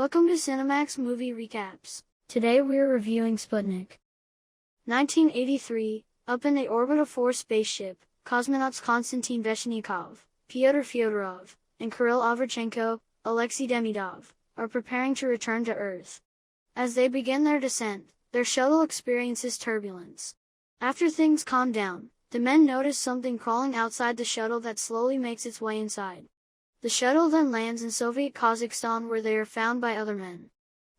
Welcome to Cinemax Movie Recaps. Today we're reviewing Sputnik. 1983, up in the orbit of 4 spaceship, cosmonauts Konstantin Veshnikov, Pyotr Fyodorov, and Kirill Overchenko, Alexei Demidov, are preparing to return to Earth. As they begin their descent, their shuttle experiences turbulence. After things calm down, the men notice something crawling outside the shuttle that slowly makes its way inside. The shuttle then lands in Soviet Kazakhstan, where they are found by other men.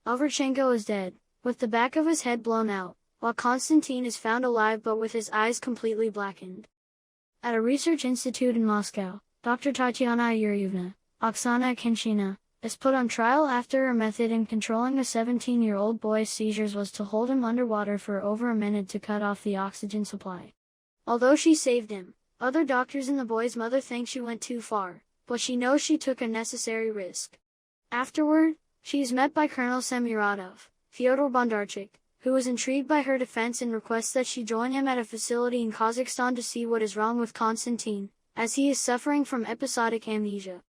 Overchenko is dead, with the back of his head blown out, while Konstantin is found alive but with his eyes completely blackened. At a research institute in Moscow, Dr. Tatyana Yuryevna, Oksana Kenshina, is put on trial after her method in controlling a 17-year-old boy's seizures was to hold him underwater for over a minute to cut off the oxygen supply. Although she saved him, other doctors and the boy's mother think she went too far, but she knows she took a necessary risk. Afterward, she is met by Colonel Semiradov, Fyodor Bondarchuk, who is intrigued by her defense and requests that she join him at a facility in Kazakhstan to see what is wrong with Konstantin, as he is suffering from episodic amnesia.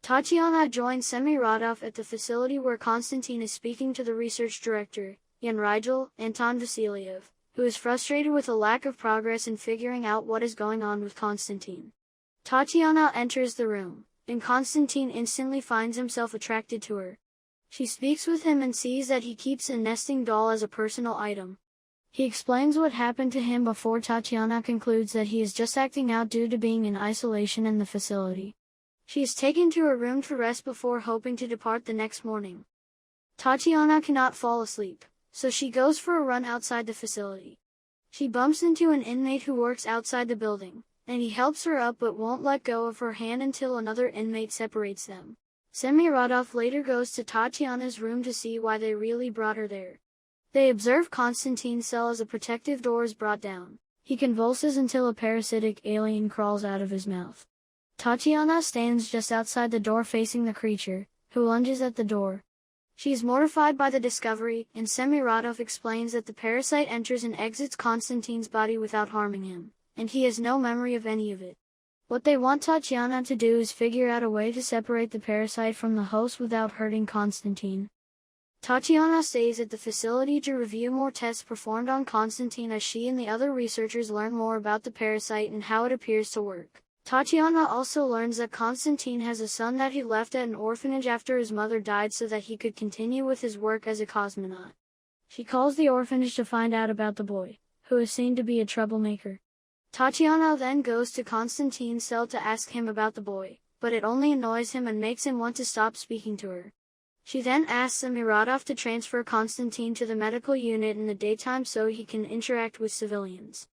Tatyana joins Semiradov at the facility where Konstantin is speaking to the research director, Yan Rigel, Anton Vasilyev, who is frustrated with a lack of progress in figuring out what is going on with Konstantin. Tatyana enters the room, and Konstantin instantly finds himself attracted to her. She speaks with him and sees that he keeps a nesting doll as a personal item. He explains what happened to him before Tatyana concludes that he is just acting out due to being in isolation in the facility. She is taken to her room to rest before hoping to depart the next morning. Tatyana cannot fall asleep, so she goes for a run outside the facility. She bumps into an inmate who works outside the building, and he helps her up but won't let go of her hand until another inmate separates them. Semiradov later goes to Tatyana's room to see why they really brought her there. They observe Konstantin's cell as a protective door is brought down. He convulses until a parasitic alien crawls out of his mouth. Tatyana stands just outside the door facing the creature, who lunges at the door. She is mortified by the discovery, and Semiradov explains that the parasite enters and exits Konstantin's body without harming him, and he has no memory of any of it. What they want Tatyana to do is figure out a way to separate the parasite from the host without hurting Konstantin. Tatyana stays at the facility to review more tests performed on Konstantin as she and the other researchers learn more about the parasite and how it appears to work. Tatyana also learns that Konstantin has a son that he left at an orphanage after his mother died so that he could continue with his work as a cosmonaut. She calls the orphanage to find out about the boy, who is seen to be a troublemaker. Tatyana then goes to Konstantin's cell to ask him about the boy, but it only annoys him and makes him want to stop speaking to her. She then asks Semiradov to transfer Konstantin to the medical unit in the daytime so he can interact with civilians.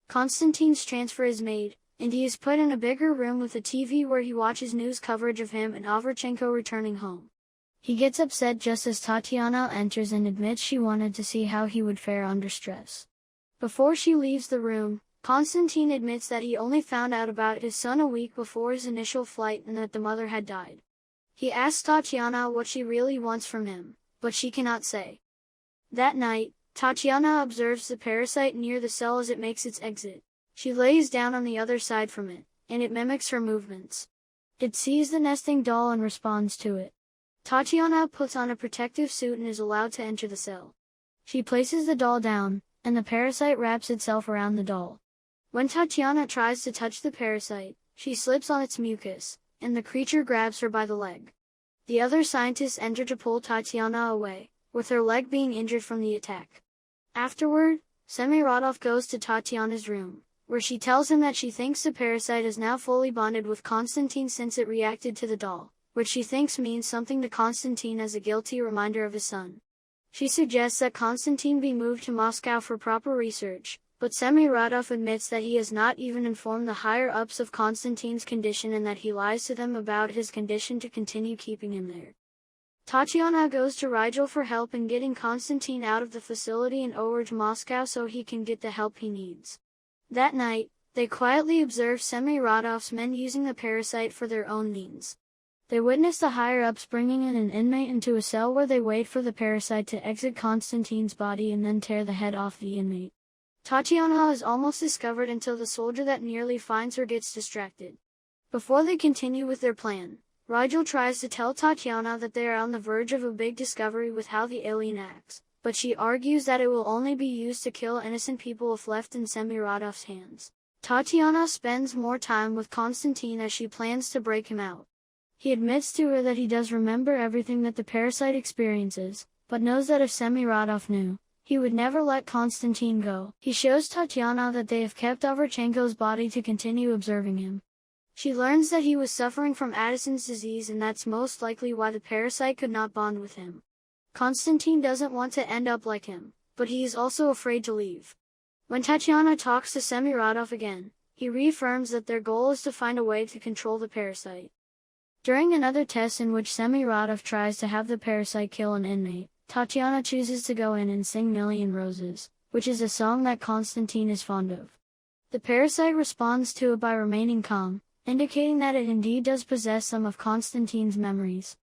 Konstantin's transfer is made, and he is put in a bigger room with a TV where he watches news coverage of him and Overchenko returning home. He gets upset just as Tatyana enters and admits she wanted to see how he would fare under stress. Before she leaves the room, Konstantin admits that he only found out about his son a week before his initial flight and that the mother had died. He asks Tatyana what she really wants from him, but she cannot say. That night, Tatyana observes the parasite near the cell as it makes its exit. She lays down on the other side from it, and it mimics her movements. It sees the nesting doll and responds to it. Tatyana puts on a protective suit and is allowed to enter the cell. She places the doll down, and the parasite wraps itself around the doll. When Tatyana tries to touch the parasite, she slips on its mucus, and the creature grabs her by the leg. The other scientists enter to pull Tatyana away, with her leg being injured from the attack. Afterward, Semiradov goes to Tatyana's room, where she tells him that she thinks the parasite is now fully bonded with Konstantin since it reacted to the doll, which she thinks means something to Konstantin as a guilty reminder of his son. She suggests that Konstantin be moved to Moscow for proper research, but Semiradov admits that he has not even informed the higher-ups of Konstantin's condition and that he lies to them about his condition to continue keeping him there. Tatyana goes to Rigel for help in getting Konstantin out of the facility and over to Moscow so he can get the help he needs. That night, they quietly observe Semiradov's men using the parasite for their own means. They witness the higher-ups bringing in an inmate into a cell where they wait for the parasite to exit Konstantin's body and then tear the head off the inmate. Tatyana is almost discovered until the soldier that nearly finds her gets distracted. Before they continue with their plan, Rigel tries to tell Tatiana that they are on the verge of a big discovery with how the alien acts, but she argues that it will only be used to kill innocent people if left in Semiradov's hands. Tatiana spends more time with Konstantin as she plans to break him out. He admits to her that he does remember everything that the parasite experiences, but knows that if Semiradov knew, he would never let Konstantin go. He shows Tatiana that they have kept Overchenko's body to continue observing him. She learns that he was suffering from Addison's disease, and that's most likely why the parasite could not bond with him. Konstantin doesn't want to end up like him, but he is also afraid to leave. When Tatiana talks to Semiradov again, he reaffirms that their goal is to find a way to control the parasite. During another test in which Semiradov tries to have the parasite kill an inmate, Tatiana chooses to go in and sing Million Roses, which is a song that Konstantin is fond of. The parasite responds to it by remaining calm, indicating that it indeed does possess some of Konstantin's memories.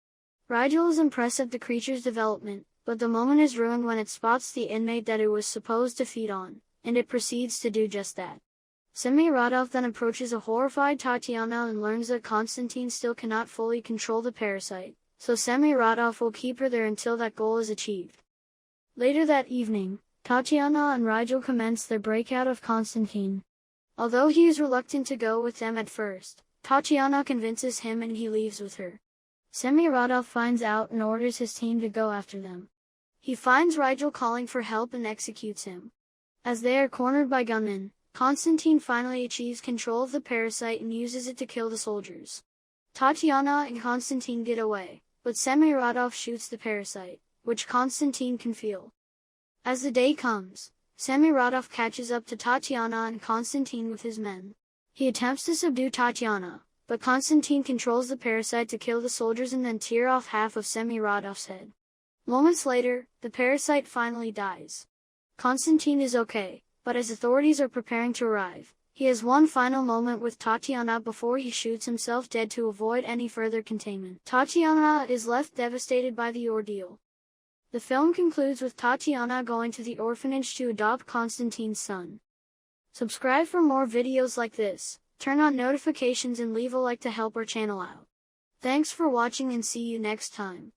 Rigel is impressed at the creature's development, but the moment is ruined when it spots the inmate that it was supposed to feed on, and it proceeds to do just that. Semiradov then approaches a horrified Tatiana and learns that Konstantin still cannot fully control the parasite, so Semiradov will keep her there until that goal is achieved. Later that evening, Tatiana and Rigel commence their breakout of Konstantin. Although he is reluctant to go with them at first, Tatiana convinces him and he leaves with her. Semiradov finds out and orders his team to go after them. He finds Rigel calling for help and executes him. As they are cornered by gunmen, Konstantin finally achieves control of the parasite and uses it to kill the soldiers. Tatiana and Konstantin get away, but Semiradov shoots the parasite, which Konstantin can feel. As the day comes, Semiradov catches up to Tatiana and Konstantin with his men. He attempts to subdue Tatiana, but Konstantin controls the parasite to kill the soldiers and then tear off half of Semiradov's head. Moments later, the parasite finally dies. Konstantin is okay, but as authorities are preparing to arrive, he has one final moment with Tatiana before he shoots himself dead to avoid any further containment. Tatiana is left devastated by the ordeal. The film concludes with Tatiana going to the orphanage to adopt Konstantin's son. Subscribe for more videos like this, turn on notifications and leave a like to help our channel out. Thanks for watching and see you next time.